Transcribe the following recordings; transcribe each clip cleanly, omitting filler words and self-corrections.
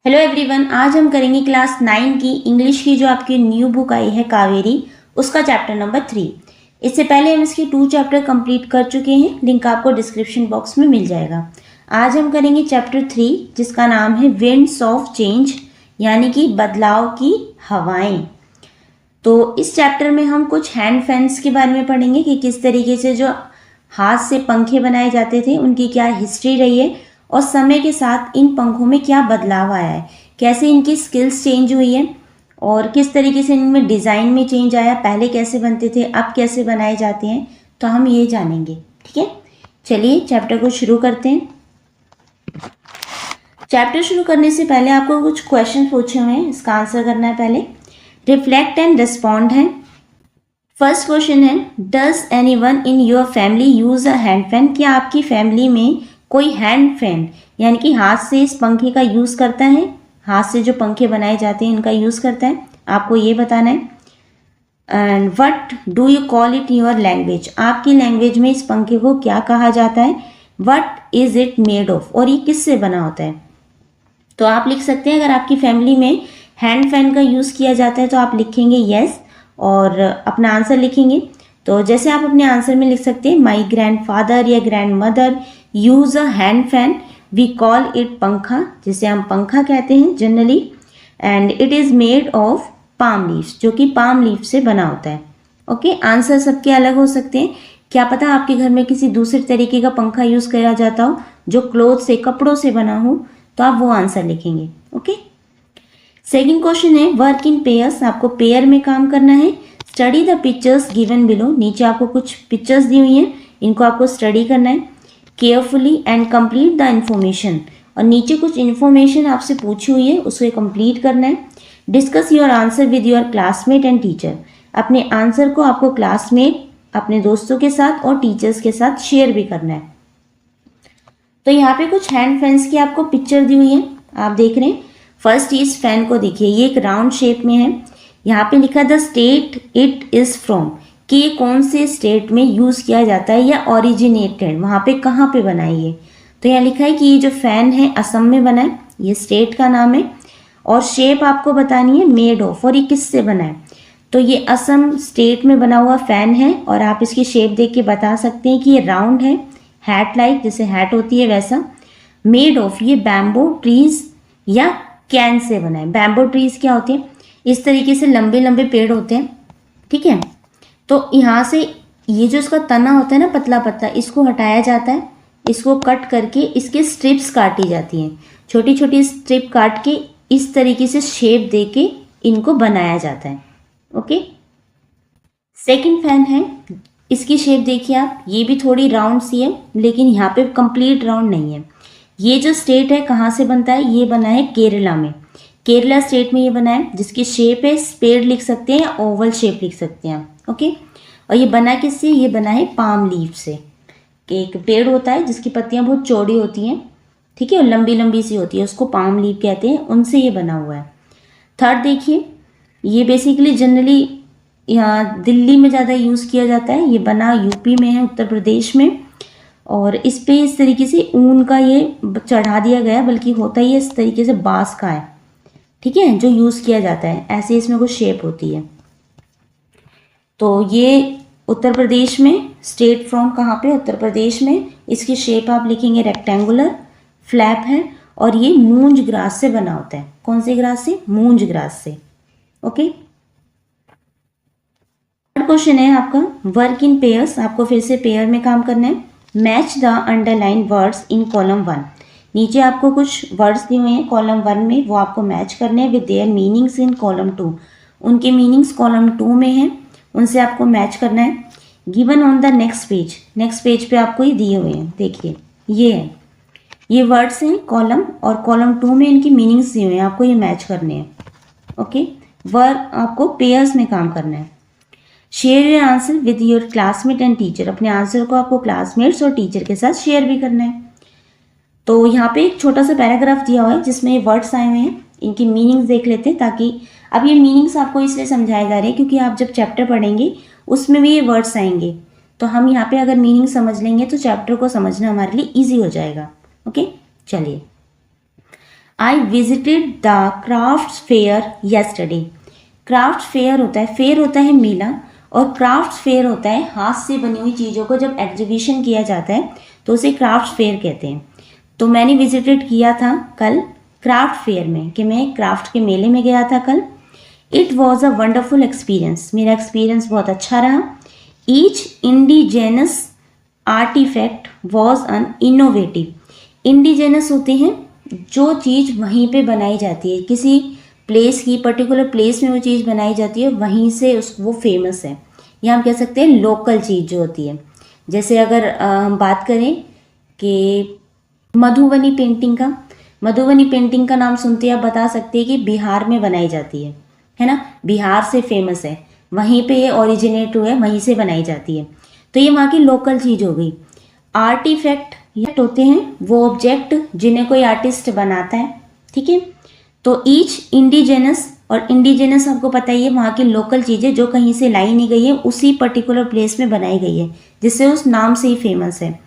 Hello everyone, आज हम करेंगे क्लास 9 की इंग्लिश की जो आपकी न्यू बुक आई है कावेरी, उसका चैप्टर नंबर 3। इससे पहले हम इसके 2 चैप्टर कंप्लीट कर चुके हैं, लिंक आपको डिस्क्रिप्शन बॉक्स में मिल जाएगा। आज हम करेंगे चैप्टर 3 जिसका नाम है विंड्स ऑफ चेंज, यानी कि बदलाव की हवाएं। तो इस चैप्टर में हम कुछ हैंड फैंस के बारे में पढ़ेंगे कि किस तरीके से जो हाथ से पंखे बनाए जाते थे उनकी क्या हिस्ट्री रही है और समय के साथ इन पंखों में क्या बदलाव आया है, कैसे इनकी स्किल्स चेंज हुई है और किस तरीके से इनमें डिज़ाइन में चेंज आया, पहले कैसे बनते थे अब कैसे बनाए जाते हैं, तो हम ये जानेंगे। ठीक है, चलिए चैप्टर को शुरू करते हैं। चैप्टर शुरू करने से पहले आपको कुछ क्वेश्चन पूछे हुए हैं, इसका आंसर करना है। पहले रिफ्लेक्ट एंड रिस्पॉन्ड है। फर्स्ट क्वेश्चन है, does anyone in your family use a hand fan? क्या आपकी फैमिली में कोई हैंड फैन यानी कि हाथ से इस पंखे का यूज़ करता है? हाथ से जो पंखे बनाए जाते हैं इनका यूज़ करता है, आपको ये बताना है। And what do you call it in your language? आपकी लैंग्वेज में इस पंखे को क्या कहा जाता है? What is it made of? और ये किससे बना होता है? तो आप लिख सकते हैं, अगर आपकी फैमिली में हैंड फैन का यूज़ किया जाता है तो आप लिखेंगे येस और अपना आंसर लिखेंगे। तो जैसे आप अपने आंसर में लिख सकते हैं, माई ग्रैंडफादर या grandmother use a hand fan, we call it pankha, जिसे हम पंखा कहते हैं generally, and it is made of palm leaves, जो कि पाम लीफ से बना होता है। ओके, आंसर सबके अलग हो सकते हैं। क्या पता आपके घर में किसी दूसरे तरीके का पंखा यूज़ किया जाता हो जो क्लोथ से, कपड़ों से बना हो, तो आप वो आंसर लिखेंगे। ओके, सेकेंड क्वेश्चन है वर्क इन पेयर्स। आपको पेयर में काम करना है। Study the pictures given below. नीचे आपको कुछ पिक्चर्स दी हुई हैं, इनको आपको स्टडी करना है carefully and complete the information. और नीचे कुछ इन्फॉर्मेशन आपसे पूछी हुई है, उसको कंप्लीट करना है। Discuss your answer with your classmate and teacher. अपने आंसर को आपको क्लासमेट, अपने दोस्तों के साथ और टीचर्स के साथ शेयर भी करना है। तो यहाँ पे कुछ हैंड फैंस की आपको पिक्चर दी हुई है, आप देख रहे हैं। फर्स्ट इस फैन को देखिए, ये एक राउंड शेप में है। यहाँ पे लिखा the state it is from, कि ये कौन से स्टेट में यूज़ किया जाता है या ओरिजिनेटेड, वहाँ पे कहाँ पे बना है ये। तो यहाँ लिखा है कि ये जो फ़ैन है असम में बना है, ये स्टेट का नाम है। और शेप आपको बतानी है मेड ऑफ, और ये किससे बना है। तो ये असम स्टेट में बना हुआ फ़ैन है और आप इसकी शेप देख के बता सकते हैं कि ये राउंड है, हैट लाइक, जैसे हैट होती है वैसा। मेड ऑफ, ये बैम्बो ट्रीज या कैन से बना है। बैम्बो ट्रीज क्या होते हैं? इस तरीके से लंबे लंबे पेड़ होते हैं, ठीक है। तो यहाँ से ये जो इसका तना होता है ना, पतला पतला, इसको हटाया जाता है। इसको कट करके इसके स्ट्रिप्स काटी जाती हैं, छोटी छोटी स्ट्रिप काट के इस तरीके से शेप दे के इनको बनाया जाता है। ओके, सेकंड फैन है, इसकी शेप देखिए आप, ये भी थोड़ी राउंड सी है लेकिन यहाँ पे कंप्लीट राउंड नहीं है। ये जो स्टेट है कहाँ से बनता है? ये बना है केरला में, केरला स्टेट में ये बना है, जिसकी शेप है स्पेड लिख सकते हैं या ओवल शेप लिख सकते हैं। ओके, और ये बना किससे? ये बना है पाम लीफ से, कि एक पेड़ होता है जिसकी पत्तियां बहुत चौड़ी होती हैं, ठीक है, और लंबी लंबी सी होती है, उसको पाम लीफ कहते हैं, उनसे ये बना हुआ है। थर्ड देखिए, ये बेसिकली जनरली यहाँ दिल्ली में ज़्यादा यूज़ किया जाता है। ये बना यूपी में है, उत्तर प्रदेश में, और इस पे इस तरीके से ऊन का ये चढ़ा दिया गया, बल्कि होता ही इस तरीके से बाँस का है, ठीक है, जो यूज़ किया जाता है। ऐसे इसमें कुछ शेप होती है। तो ये उत्तर प्रदेश में, स्टेट फ्रॉम कहाँ पे? उत्तर प्रदेश में। इसकी शेप आप लिखेंगे रेक्टेंगुलर, फ्लैप है, और ये मूंज ग्रास से बना होता है। कौन से ग्रास से? मूंज ग्रास से। ओके, थर्ड क्वेश्चन है आपका वर्क इन पेयर्स। आपको फिर से पेयर में काम करना है। Match the underline words in column 1। नीचे आपको कुछ वर्ड्स दिए हुए हैं कॉलम 1 में, वो आपको मैच करने हैं with their meanings in column 2। उनके मीनिंग्स कॉलम 2 में हैं, उनसे आपको मैच करना है। Given on the next page, next page पे आपको ये दिए हुए हैं, देखिए ये है, ये वर्ड्स हैं कॉलम, और कॉलम 2 में इनकी मीनिंग्स दिए हुए हैं, आपको ये मैच करने हैं। ओके, वर्क आपको पेयर्स में काम करना है। Share your answer with your classmate and teacher. अपने आंसर को आपको क्लासमेट्स और टीचर के साथ शेयर भी करना है। तो यहाँ पे एक छोटा सा पैराग्राफ दिया हुआ है जिसमें ये वर्ड्स आए हुए हैं, इनकी मीनिंग्स देख लेते हैं, ताकि अब ये मीनिंग्स आपको इसलिए समझाए जा रहे हैं क्योंकि आप जब चैप्टर पढ़ेंगे उसमें भी ये वर्ड्स आएंगे, तो हम यहाँ पे अगर मीनिंग समझ लेंगे तो चैप्टर को समझना हमारे लिए ईजी हो जाएगा। ओके, चलिए I visited the craft fair yesterday. Craft fair होता है, फेयर होता है मेला, और क्राफ्ट फेयर होता है हाथ से बनी हुई चीज़ों को जब एग्जीबिशन किया जाता है तो उसे क्राफ्ट फेयर कहते हैं। तो मैंने विजिटेड किया था कल क्राफ्ट फेयर में, कि मैं क्राफ्ट के मेले में गया था कल। It was a wonderful experience, मेरा एक्सपीरियंस बहुत अच्छा रहा। Each indigenous artifact was an innovative. Indigenous होते हैं जो चीज़ वहीं पे बनाई जाती है, किसी प्लेस की पर्टिकुलर प्लेस में वो चीज़ बनाई जाती है, वहीं से वो फेमस है, या हम कह सकते हैं लोकल चीज़ जो होती है। जैसे अगर हम बात करें कि मधुबनी पेंटिंग का नाम सुनते हैं आप बता सकते हैं कि बिहार में बनाई जाती है ना, बिहार से फेमस है, वहीं पे ये ओरिजिनेट हुआ है, वहीं से बनाई जाती है, तो ये वहाँ की लोकल चीज़ हो गई। आर्टिफैक्ट ये होते हैं वो ऑब्जेक्ट जिन्हें कोई आर्टिस्ट बनाता है, ठीक है। तो ईच इंडिजेनस, और इंडिजेनस आपको पता ही है वहाँ की लोकल चीज़ें जो कहीं से लाई नहीं गई है, उसी पर्टिकुलर प्लेस में बनाई गई है, जिससे उस नाम से ही फेमस है।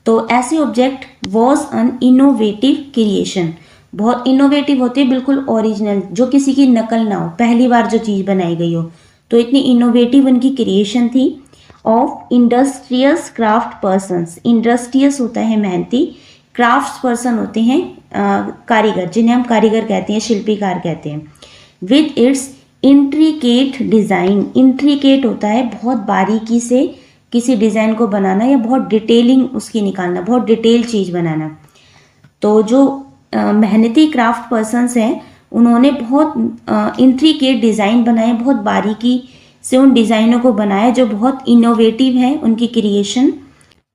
तो ऐसे object was an innovative creation, बहुत इनोवेटिव होते हैं, बिल्कुल ओरिजिनल, जो किसी की नकल ना हो, पहली बार जो चीज़ बनाई गई हो, तो इतनी इनोवेटिव उनकी क्रिएशन थी। Of industrious craft persons, industrious होता है मेहनती, क्राफ्ट पर्सन होते हैं कारीगर, जिन्हें हम कारीगर कहते हैं, शिल्पीकार कहते हैं। With its intricate design, intricate होता है बहुत बारीकी से किसी डिज़ाइन को बनाना, या बहुत डिटेलिंग उसकी निकालना, बहुत डिटेल चीज़ बनाना। तो जो मेहनती क्राफ्ट पर्सनस हैं उन्होंने बहुत इंट्रिकेट डिज़ाइन बनाए, बहुत बारीकी से उन डिज़ाइनों को बनाया जो बहुत इनोवेटिव है उनकी creation.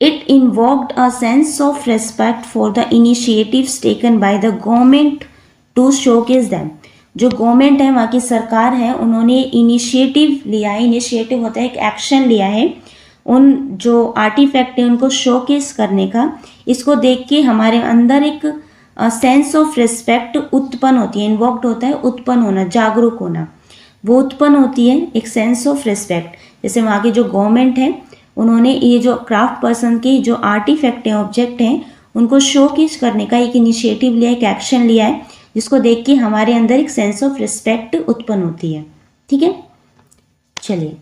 It invoked a sense of respect for the initiatives taken by the government to showcase them. जो गवर्नमेंट है, वहाँ की सरकार है, उन्होंने इनिशिएटिव लिया है, इनिशिएटिव होता है एक एक्शन लिया है उन जो आर्टिफैक्ट है उनको शोकेस करने का। इसको देख के हमारे अंदर एक सेंस ऑफ रिस्पेक्ट उत्पन्न होती है, इन्वॉक्ड होता है उत्पन्न होना, जागरूक होना, वो उत्पन्न होती है एक सेंस ऑफ रिस्पेक्ट। जैसे वहाँ की जो गवर्नमेंट है उन्होंने ये जो क्राफ्ट पर्सन के जो आर्टिफैक्ट हैं, ऑब्जेक्ट हैं, उनको शोकेस करने का एक इनिशिएटिव लिया, एक एक्शन लिया है, जिसको देख के हमारे अंदर एक सेंस ऑफ रिस्पेक्ट उत्पन्न होती है, ठीक है। चलिए,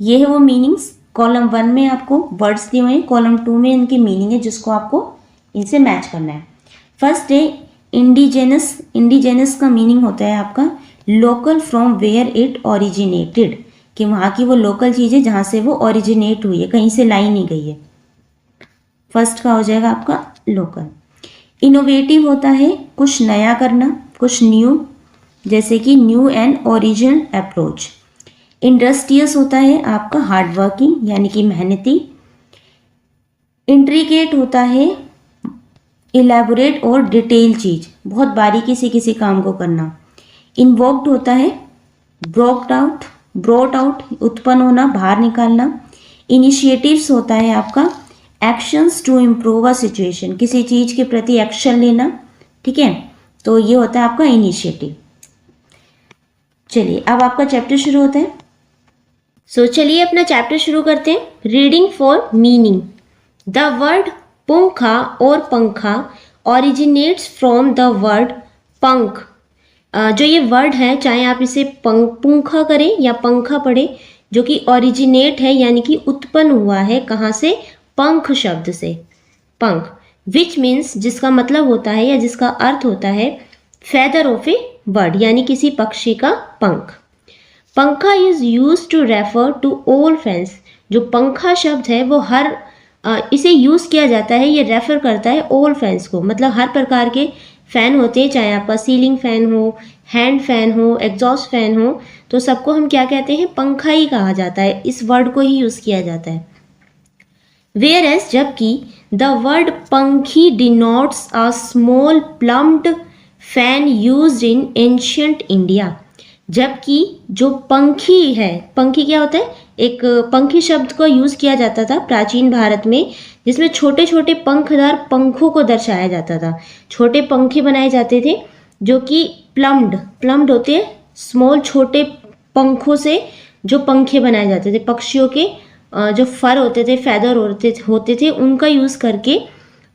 ये है वो मीनिंग्स। कॉलम 1 में आपको वर्ड्स दिए हुए हैं, कॉलम 2 में इनकी मीनिंग है जिसको आपको इनसे मैच करना है। फर्स्ट है इंडिजेनस। इंडिजेनस का मीनिंग होता है आपका local from where it originated, कि वहाँ की वो लोकल चीज़ है जहाँ से वो ओरिजिनेट हुई है, कहीं से लाई नहीं गई है। फर्स्ट का हो जाएगा आपका लोकल। इनोवेटिव होता है कुछ नया करना, कुछ न्यू, जैसे कि new and original approach. Industrious होता है आपका हार्ड वर्किंग, यानी कि मेहनती। इंट्रिकेट होता है इलेबोरेट और डिटेल चीज़, बहुत बारीकी से किसी काम को करना। इन्वोक्ड होता है ब्रॉट आउट उत्पन्न होना, बाहर निकालना। इनिशिएटिव्स होता है आपका actions to improve a situation, किसी चीज़ के प्रति एक्शन लेना, ठीक है। तो ये होता है आपका इनिशिएटिव। चलिए, अब आपका चैप्टर शुरू होता है। चलिए अपना चैप्टर शुरू करते हैं। Reading for meaning. The word punkha और pankha originates from the word पंख। जो ये वर्ड है, चाहे आप इसे पुंखा करें या पंखा पढ़े, जो कि ओरिजिनेट है यानी कि उत्पन्न हुआ है कहाँ से, पंख शब्द से, पंख। विच मीन्स, जिसका मतलब होता है या जिसका अर्थ होता है फेदर ऑफ ए बर्ड, यानी किसी पक्षी का पंख। Pankha is use to refer to all fans. जो पंखा शब्द है वो हर इसे यूज़ किया जाता है, ये रेफर करता है ऑल फैंस को, मतलब हर प्रकार के फ़ैन होते हैं, चाहे आपका सीलिंग फ़ैन हो, हैंड फ़ैन हो, एग्जॉस्ट फ़ैन हो, तो सबको हम क्या कहते हैं, पंखा ही कहा जाता है, इस वर्ड को ही यूज़ किया जाता है। वेयर एज, जबकि the word pankhi denotes a small plumed fan used in ancient India. जबकि जो पंखी है, पंखी क्या होता है, एक पंखी शब्द को यूज़ किया जाता था प्राचीन भारत में, जिसमें छोटे छोटे पंखदार पंखों को दर्शाया जाता था। छोटे पंखे बनाए जाते थे जो कि प्लम्ड होते हैं, स्मॉल छोटे पंखों से जो पंखे बनाए जाते थे, पक्षियों के जो फर होते थे, फैदर होते थे, उनका यूज़ करके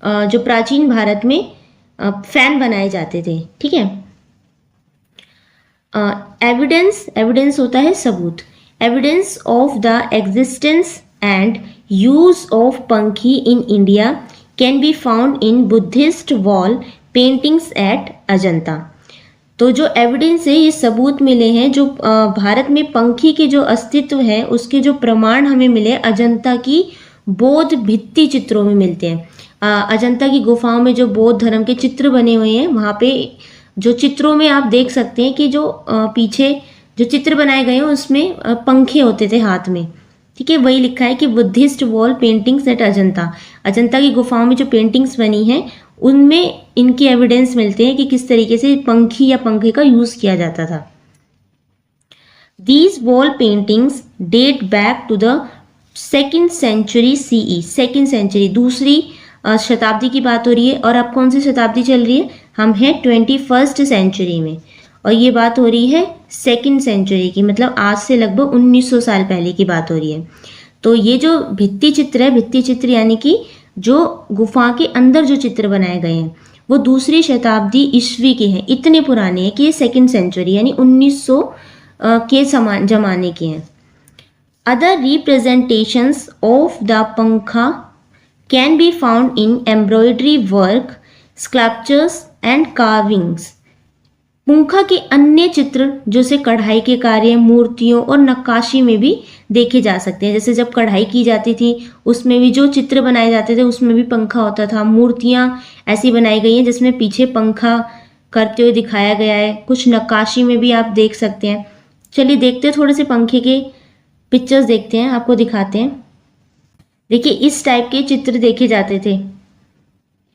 जो प्राचीन भारत में फैन बनाए जाते थे, ठीक है। एविडेंस होता है सबूत। Evidence of the existence and use of pankhi in India can be found in Buddhist wall paintings at Ajanta. तो जो एविडेंस है, ये सबूत मिले हैं, जो भारत में पंखी के जो अस्तित्व है उसके जो प्रमाण हमें मिले अजंता की बौद्ध भित्ति चित्रों में मिलते हैं। अजंता की गुफाओं में जो बौद्ध धर्म के चित्र बने हुए हैं, वहाँ पे जो चित्रों में आप देख सकते हैं कि जो पीछे जो चित्र बनाए गए हैं उसमें पंखे होते थे हाथ में, ठीक है। वही लिखा है कि Buddhist wall paintings at Ajanta. Ajanta की गुफाओं में जो पेंटिंग्स बनी हैं उनमें इनकी एविडेंस मिलते हैं कि किस तरीके से पंखी या पंखे का यूज किया जाता था। These wall paintings date back to the 2nd century CE। 2nd century, दूसरी शताब्दी की बात हो रही है। और अब कौन सी शताब्दी चल रही है? हम हैं 21st सेंचुरी में, और ये बात हो रही है 2nd सेंचुरी की, मतलब आज से लगभग 1900 साल पहले की बात हो रही है। तो ये जो भित्ति चित्र है, भित्ति चित्र यानी कि जो गुफा के अंदर जो चित्र बनाए गए हैं वो दूसरी शताब्दी ईस्वी के हैं। इतने पुराने हैं कि ये 2nd सेंचुरी यानी 1900 के समान जमाने के हैं। अदर रिप्रेजेंटेशंस ऑफ द पंखा can be found in embroidery work, sculptures and carvings. पंखा के अन्य चित्र जैसे कढ़ाई के कार्य, मूर्तियों और नक्काशी में भी देखे जा सकते हैं। जैसे जब कढ़ाई की जाती थी उसमें भी जो चित्र बनाए जाते थे उसमें भी पंखा होता था। मूर्तियाँ ऐसी बनाई गई हैं जिसमें पीछे पंखा करते हुए दिखाया गया है। कुछ नक्काशी में भी आप देख सकते हैं। चलिए देखते हैं, थोड़े से पंखे के पिक्चर्स देखते हैं, आपको दिखाते हैं। देखिए इस टाइप के चित्र देखे जाते थे,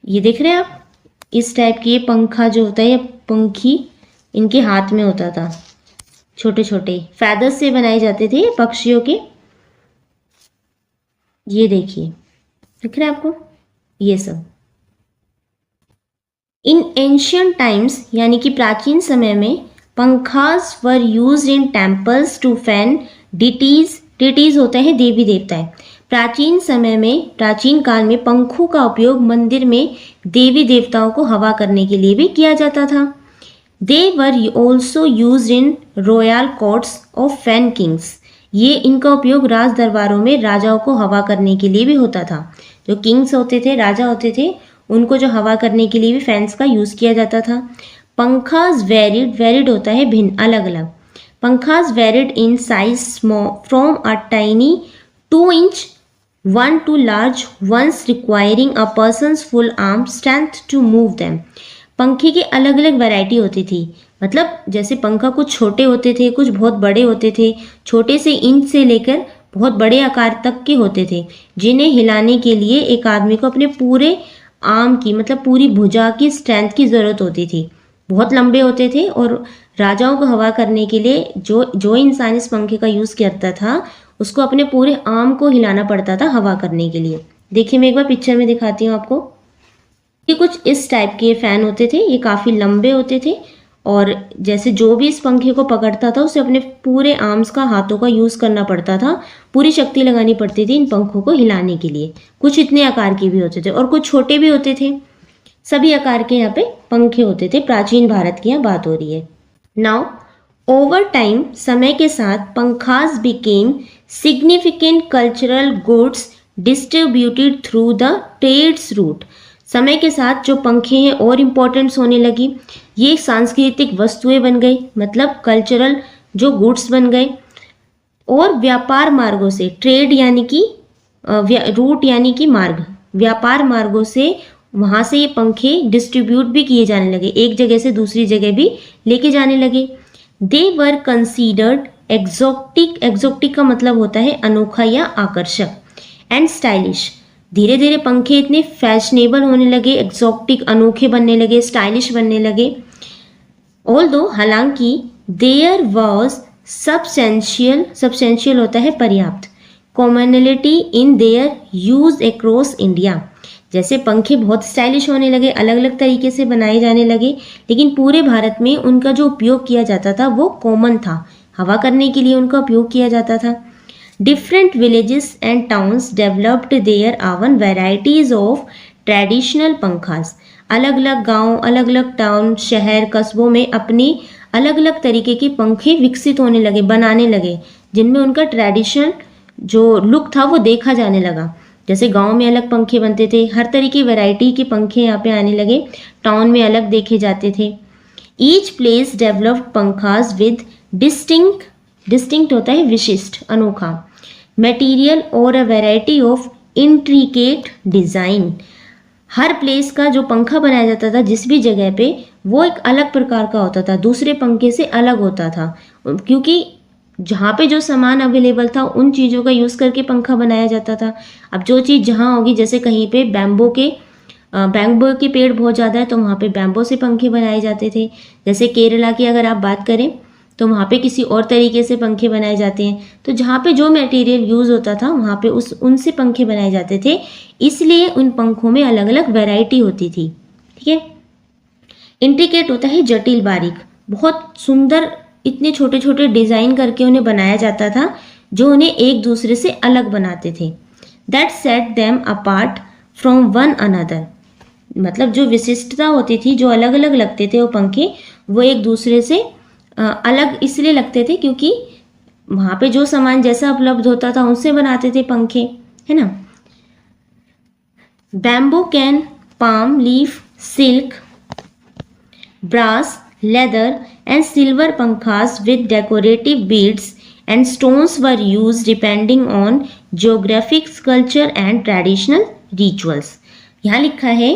ये देख रहे हैं आप, इस टाइप की। ये पंखा जो होता है या पंखी इनके हाथ में होता था, छोटे छोटे फैदर्स से बनाए जाते थे पक्षियों के। ये देखिए, दिख रहा है आपको ये सब। इन एंशियंट टाइम्स यानी कि प्राचीन समय में pankhas were used in temples to fan deities. Deities होते हैं देवी देवताएं। प्राचीन समय में, प्राचीन काल में पंखों का उपयोग मंदिर में देवी देवताओं को हवा करने के लिए भी किया जाता था। They were also use in royal courts of fan kings. ये इनका उपयोग राज दरबारों में राजाओं को हवा करने के लिए भी होता था। जो किंग्स होते थे, राजा होते थे, उनको जो हवा करने के लिए भी फैंस का यूज किया जाता था। पंखास वेरिड, वेरिड होता है भिन्न, अलग अलग। Pankhas varied in size from a tiny 2 inch one to large ones requiring a person's full arm strength to move them। पंखे की अलग अलग वैरायटी होती थी, मतलब जैसे पंखा कुछ छोटे होते थे, कुछ बहुत बड़े होते थे। छोटे से इंच से लेकर बहुत बड़े आकार तक के होते थे, जिन्हें हिलाने के लिए एक आदमी को अपने पूरे आर्म की, मतलब पूरी भुजा की स्ट्रेंथ की ज़रूरत होती थी। बहुत लंबे होते थे और राजाओं को हवा करने के लिए जो इंसान इस पंखे का यूज़ करता था उसको अपने पूरे आर्म को हिलाना पड़ता था हवा करने के लिए। देखिए मैं एक बार पिक्चर में दिखाती हूँ आपको। ये कुछ इस टाइप के फैन होते थे, ये काफ़ी लंबे होते थे और जैसे जो भी इस पंखे को पकड़ता था उसे अपने पूरे आर्म्स का, हाथों का यूज़ करना पड़ता था। पूरी शक्ति लगानी पड़ती थी इन पंखों को हिलाने के लिए। कुछ इतने आकार के भी होते थे और कुछ छोटे भी होते थे। सभी आकार के यहाँ पे पंखे होते थे। प्राचीन भारत की यहाँ बात हो रही है। नाउ ओवर टाइम, समय के साथ pankhas became significant cultural goods distributed through the trades route. समय के साथ जो पंखे हैं और इम्पोर्टेंट्स होने लगी, ये सांस्कृतिक वस्तुएं बन गई, मतलब कल्चरल जो गुड्स बन गए। और व्यापार मार्गों से, ट्रेड यानी कि रूट यानी कि मार्ग, व्यापार मार्गों से वहाँ से ये पंखे डिस्ट्रीब्यूट भी किए जाने लगे, एक जगह से दूसरी जगह भी लेके जाने लगे। दे वर कंसीडर्ड एक्सोटिक, एक्सोटिक का मतलब होता है अनोखा या आकर्षक, एंड स्टाइलिश। धीरे धीरे पंखे इतने फैशनेबल होने लगे, एक्सोटिक, अनोखे बनने लगे, स्टाइलिश बनने लगे। ऑल्दो, हालांकि देयर वॉज सब्सटेंशियल, सब्सटेंशियल होता है पर्याप्त, commonality in their use across India. जैसे पंखे बहुत स्टाइलिश होने लगे, अलग अलग तरीके से बनाए जाने लगे, लेकिन पूरे भारत में उनका जो उपयोग किया जाता था वो कॉमन था, हवा करने के लिए उनका उपयोग किया जाता था। Different villages and towns developed their own varieties of traditional pankhas. अलग अलग गांव, अलग अलग टाउन, शहर, कस्बों में अपनी अलग अलग तरीके के पंखे विकसित होने लगे, बनाने लगे, जिनमें उनका ट्रेडिशन जो लुक था वो देखा जाने लगा। जैसे गांव में अलग पंखे बनते थे, हर तरह की वैरायटी के पंखे यहाँ पे आने लगे, टाउन में अलग देखे जाते थे। Each place developed pankhas with distinct होता है विशिष्ट, अनोखा, मटेरियल और a variety of intricate design. हर प्लेस का जो पंखा बनाया जाता था जिस भी जगह पे, वो एक अलग प्रकार का होता था, दूसरे पंखे से अलग होता था, क्योंकि जहाँ पे जो सामान अवेलेबल था उन चीज़ों का यूज़ करके पंखा बनाया जाता था। अब जो चीज़ जहाँ होगी, जैसे कहीं पे बैम्बो के पेड़ बहुत ज़्यादा है तो वहाँ पे बैम्बो से पंखे बनाए जाते थे। जैसे केरला की अगर आप बात करें तो वहाँ पे किसी और तरीके से पंखे बनाए जाते हैं। तो जहाँ पे जो मटेरियल यूज़ होता था वहाँ पे उनसे पंखे बनाए जाते थे, इसलिए उन पंखों में अलग अलग वैरायटी होती थी। ठीक है। इंट्रिकेट होता है जटिल, बारीक, बहुत सुंदर, इतने छोटे छोटे डिज़ाइन करके उन्हें बनाया जाता था जो उन्हें एक दूसरे से अलग बनाते थे। That set them apart from one another, मतलब जो विशिष्टता होती थी, जो अलग अलग लगते थे वो पंखे, वो एक दूसरे से अलग इसलिए लगते थे क्योंकि वहाँ पे जो सामान जैसा उपलब्ध होता था उनसे बनाते थे पंखे, है ना। Bamboo can, palm leaf, silk, brass, leather and silver pankhas with decorative beads and stones were used depending on geographic, culture and traditional rituals। यहाँ लिखा है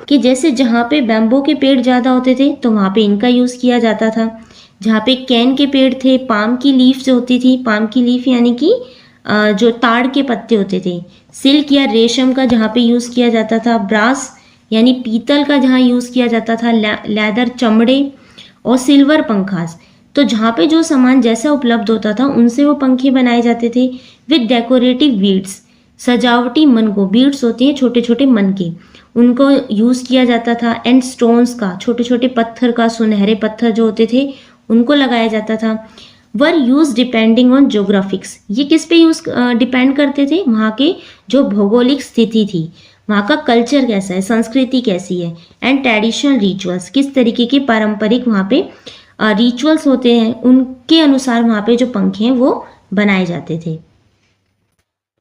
कि जैसे जहाँ पे बैम्बो के पेड़ ज़्यादा होते थे तो वहाँ पे इनका यूज़ किया जाता था। जहाँ पे कैन के पेड़ थे, पाम की लीफ जो होती थी, पाम की लीफ यानी कि जो ताड़ के पत्ते होते थे, सिल्क या रेशम का जहाँ पे यूज़ किया जाता था, ब्रास यानी पीतल का जहाँ यूज़ किया जाता था, लेदर चमड़े, और सिल्वर पंखास, तो जहाँ पे जो सामान जैसा उपलब्ध होता था उनसे वो पंखे बनाए जाते थे। विद डेकोरेटिव बीड्स, सजावटी मन को, बीड्स होते हैं छोटे छोटे मन के, उनको यूज़ किया जाता था। एंड स्टोन्स का, छोटे छोटे पत्थर का, सुनहरे पत्थर जो होते थे उनको लगाया जाता था। वर यूज डिपेंडिंग ऑन जोग्राफिक्स, ये किस पे यूज़ डिपेंड करते थे, वहाँ के जो भौगोलिक स्थिति थी, वहाँ का कल्चर कैसा है, संस्कृति कैसी है, एंड ट्रेडिशनल रिचुअल्स, किस तरीके के पारंपरिक वहाँ पे रिचुअल्स होते हैं, उनके अनुसार वहाँ पे जो पंखे हैं वो बनाए जाते थे।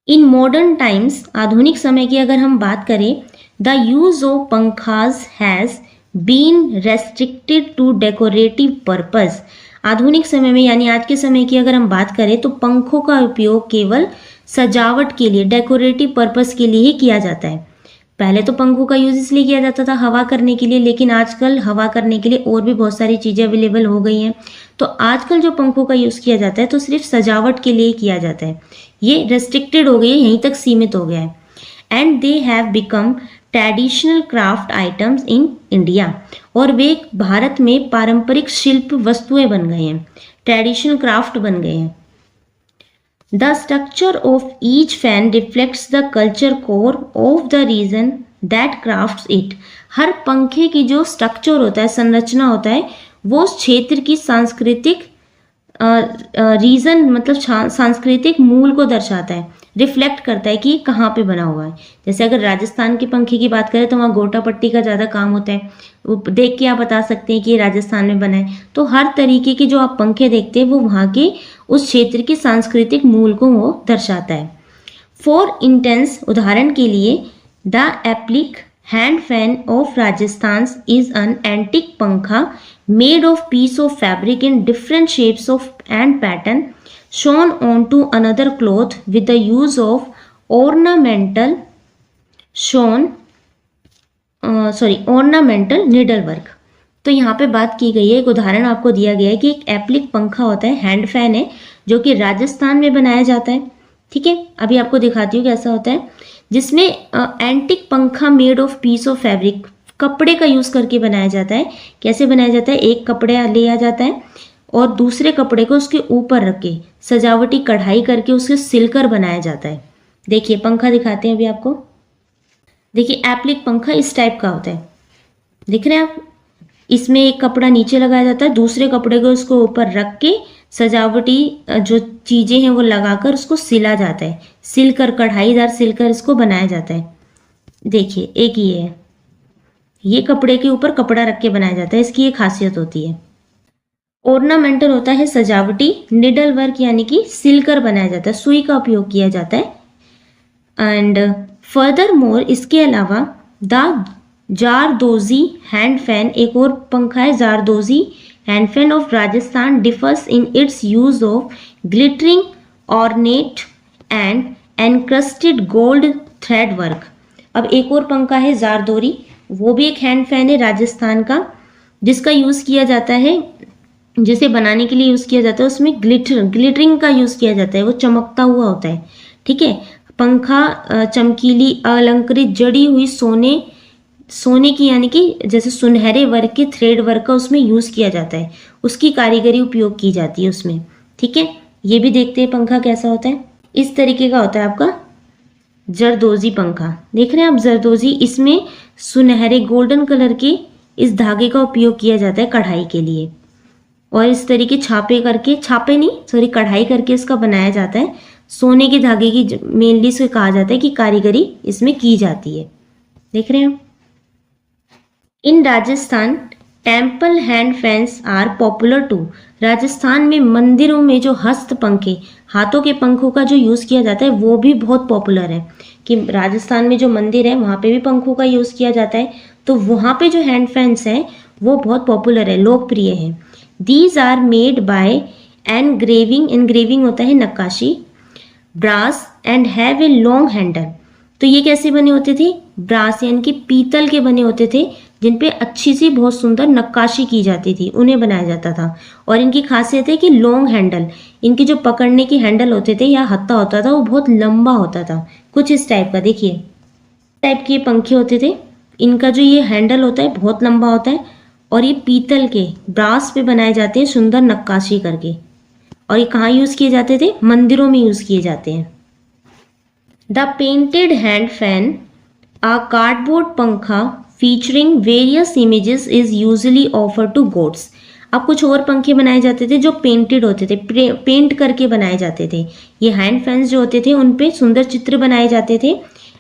इन मॉडर्न टाइम्स, आधुनिक समय की अगर हम बात करें, the use of pankhas has been restricted to decorative purpose. आधुनिक समय में यानी आज के समय की अगर हम बात करें तो पंखों का उपयोग केवल सजावट के लिए, डेकोरेटिव पर्पस के लिए ही किया जाता है। पहले तो पंखों का यूज़ इसलिए किया जाता था हवा करने के लिए, लेकिन आजकल हवा करने के लिए और भी बहुत सारी चीज़ें अवेलेबल हो गई हैं। तो आजकल जो पंखों का यूज़ किया जाता है तो सिर्फ सजावट के लिए किया जाता है, ये रेस्ट्रिक्टेड हो गई है, यहीं तक सीमित हो गया है। And they have become traditional craft items in India, और वे भारत में पारंपरिक शिल्प वस्तुएं बन गए हैं, ट्रेडिशनल क्राफ्ट बन गए हैं। The structure of each fan reflects the culture core of the region that crafts it। हर पंखे की जो स्ट्रक्चर होता है, संरचना होता है, वो उस क्षेत्र की सांस्कृतिक रीजन, मतलब सांस्कृतिक मूल को दर्शाता है, रिफ्लेक्ट करता है कि कहाँ पे बना हुआ है। जैसे अगर राजस्थान के पंखे की बात करें तो वहाँ गोटा पट्टी का ज़्यादा काम होता है, वो देख के आप बता सकते हैं कि ये राजस्थान में बना है। तो हर तरीके के जो आप पंखे देखते हैं वो वहाँ के उस क्षेत्र की सांस्कृतिक मूल को वो दर्शाता है। फॉर इंटेंस, उदाहरण के लिए, the applique hand fan of Rajasthan is an antique pankha made of piece of fabric in different shapes of and pattern shown onto another cloth with the use of ornamental needlework। तो यहाँ पे बात की गई है, एक उदाहरण आपको दिया गया है कि एक एप्लिक पंखा होता है, हैंड फैन है, जो कि राजस्थान में बनाया जाता है। ठीक है, अभी आपको दिखाती हूँ कैसा होता है, जिसमें antique pankha made of piece of fabric, कपड़े का यूज़ करके बनाया जाता है। कैसे बनाया जाता है, एक कपड़ा लिया जाता है और दूसरे कपड़े को उसके ऊपर रख के सजावटी कढ़ाई करके उसे सिलकर बनाया जाता है। देखिए पंखा दिखाते हैं अभी आपको, देखिए एप्लिक पंखा इस टाइप का होता है, दिख रहे हैं आप, इसमें एक कपड़ा नीचे लगाया जाता है, दूसरे कपड़े को उसको ऊपर रख के सजावटी जो चीज़ें हैं वो लगाकर उसको सिला जाता है, सिलकर, कढ़ाईदार सिलकर इसको बनाया जाता है। देखिए एक ये है, ये कपड़े के ऊपर कपड़ा रख के बनाया जाता है, इसकी ये खासियत होती है। ऑर्नामेंटल होता है सजावटी। निडल वर्क यानी कि सिलकर बनाया जाता है, सुई का उपयोग किया जाता है। एंड फर्दर मोर इसके अलावा द जारदोजी हैंड फैन, एक और पंखा है zardozi hand fan of Rajasthan, differs in its use of glittering ornate and encrusted gold thread work. अब एक और पंखा है जारदोरी, वो भी एक हैंड फैन है राजस्थान का, जिसका यूज़ किया जाता है, जिसे बनाने के लिए यूज़ किया जाता है, उसमें ग्लिटरिंग का यूज़ किया जाता है, वो चमकता हुआ होता है। ठीक है, पंखा चमकीली अलंकृत जड़ी हुई सोने की यानी कि जैसे सुनहरे वर्क के थ्रेड वर्क का उसमें यूज़ किया जाता है, उसकी कारीगरी उपयोग की जाती है उसमें। ठीक है, ये भी देखते हैं पंखा कैसा होता है। इस तरीके का होता है आपका जरदोजी पंखा, देख रहे हैं आप जरदोजी, इसमें सुनहरे गोल्डन कलर के इस धागे का उपयोग किया जाता है कढ़ाई के लिए, और इस तरीके कढ़ाई करके इसका बनाया जाता है। सोने के धागे की मेनली से कहा जाता है कि कारीगरी इसमें की जाती है, देख रहे हैं आप। In Rajasthan temple hand fans are popular too. Rajasthan में मंदिरों में जो हस्त पंखे, हाथों के पंखों का जो यूज़ किया जाता है वो भी बहुत पॉपुलर है, कि राजस्थान में जो मंदिर है वहाँ पे भी पंखों का यूज़ किया जाता है, तो वहाँ पे जो हैंड फैंस हैं वो बहुत पॉपुलर है, लोकप्रिय है। These are made by engraving होता है नक्काशी, brass and have a long handle. तो ये कैसे बने होते थे? ब्रास यानी कि पीतल के बने होते थे, जिन पे अच्छी सी बहुत सुंदर नक्काशी की जाती थी, उन्हें बनाया जाता था। और इनकी खासियत है कि लॉन्ग हैंडल, इनकी जो पकड़ने की हैंडल होते थे या हत्था होता था वो बहुत लंबा होता था, कुछ इस टाइप का। देखिए टाइप के पंखे होते थे, इनका जो ये हैंडल होता है बहुत लंबा होता है, और ये पीतल के ब्रास पे बनाए जाते हैं सुंदर नक्काशी करके। और ये कहाँ यूज़ किए जाते थे? मंदिरों में यूज़ किए जाते हैं। The painted hand fan, a cardboard pankha featuring various images is usually offer to gods. अब कुछ और पंखे बनाए जाते थे जो पेंटेड होते थे, पेंट करके बनाए जाते थे। ये हैंड फैंस जो होते थे उन पे सुंदर चित्र बनाए जाते थे।